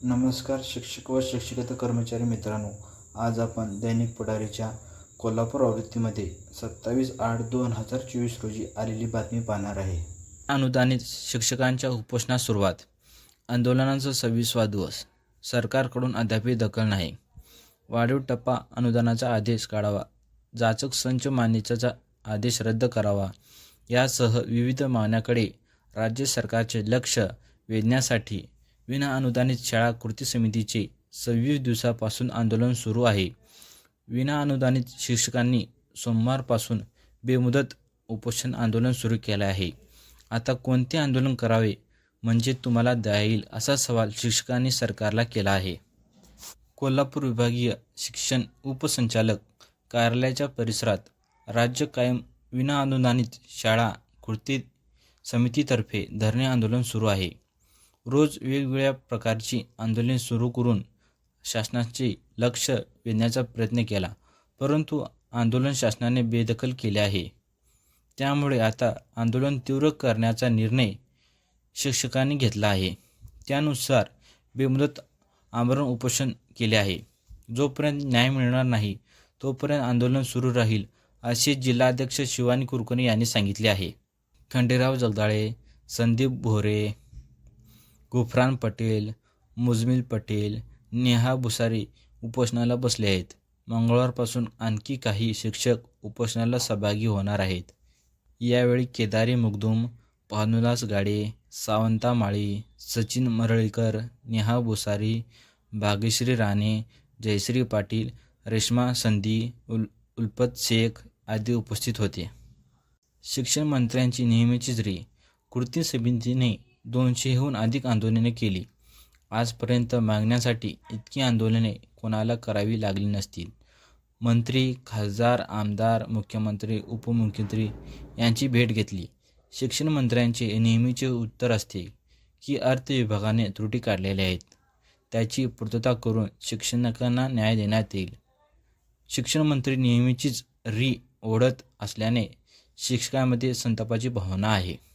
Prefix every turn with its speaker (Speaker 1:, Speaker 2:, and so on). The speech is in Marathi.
Speaker 1: नमस्कार शिक्षक व शिक्षकेतर कर्मचारी मित्रांनो, आज आपण दैनिक पुढारीच्या कोल्हापूर आवृत्तीमध्ये 27/8/2024 रोजी आलेली बातमी पाहणार आहे.
Speaker 2: अनुदानित शिक्षकांच्या उपोषणास सुरुवात. आंदोलनाचा 26वा दिवस. सरकारकडून अद्यापही दखल नाही. वाढीव टप्पा अनुदानाचा आदेश काढावा, जाचक संच मान्यतेचा आदेश रद्द करावा यासह विविध मागण्यांकडे राज्य सरकारचे लक्ष वेधण्यासाठी विनाअनुदानित शाळा कृती समितीचे 26 दिवसापासून आंदोलन सुरू आहे. विनाअनुदानित शिक्षकांनी सोमवारपासून बेमुदत उपोषण आंदोलन सुरू केले आहे. आता कोणते आंदोलन करावे म्हणजे तुम्हाला जाईल, असा सवाल शिक्षकांनी सरकारला केला आहे. कोल्हापूर विभागीय शिक्षण उपसंचालक कार्यालयाच्या परिसरात राज्य कायम विनाअनुदानित शाळा कृती समितीतर्फे धरणे आंदोलन सुरू आहे. रोज वेगवेगळ्या प्रकारची आंदोलने सुरू करून शासनाचे लक्ष वेधण्याचा प्रयत्न केला, परंतु आंदोलन शासनाने बेदखल केले आहे. त्यामुळे आता आंदोलन तीव्र करण्याचा निर्णय शिक्षकांनी घेतला आहे. त्यानुसार बेमुदत आमरण उपोषण केले आहे. जोपर्यंत न्याय मिळणार नाही तोपर्यंत आंदोलन सुरू राहील, असे जिल्हाध्यक्ष शिवानी कुलकर्णी यांनी सांगितले आहे. खंडेराव जगदाळे, संदीप भोरे, गुफरान पटेल, मुजमिल पटेल, नेहा भुसारी उपोषणाला बसले आहेत. मंगळवारपासून आणखी काही शिक्षक उपोषणाला सहभागी होणार आहेत. यावेळी केदारी मुगदुम, भानुदास गाडे, सावंता माळी, सचिन मरळीकर, नेहा भुसारी, भाग्यश्री राणे, जयश्री पाटील, रेश्मा संधी, उल्फत शेख आदी उपस्थित होते. शिक्षण मंत्र्यांची नेहमीचीच री. कृती समितीने 200हून अधिक आंदोलने केली. आजपर्यंत मागण्यांसाठी इतकी आंदोलने कोणाला करावी लागली नसतील. मंत्री, खासदार, आमदार, मुख्यमंत्री, उपमुख्यमंत्री यांची भेट घेतली. शिक्षण मंत्र्यांचे नेहमीचे उत्तर असते की अर्थ विभागाने त्रुटी काढलेल्या आहेत, त्याची पूर्तता करून शिक्षकांना न्याय देण्यात येईल. शिक्षण मंत्री नेहमीचीच री ओढत असल्याने शिक्षकांमध्ये संतापाची भावना आहे.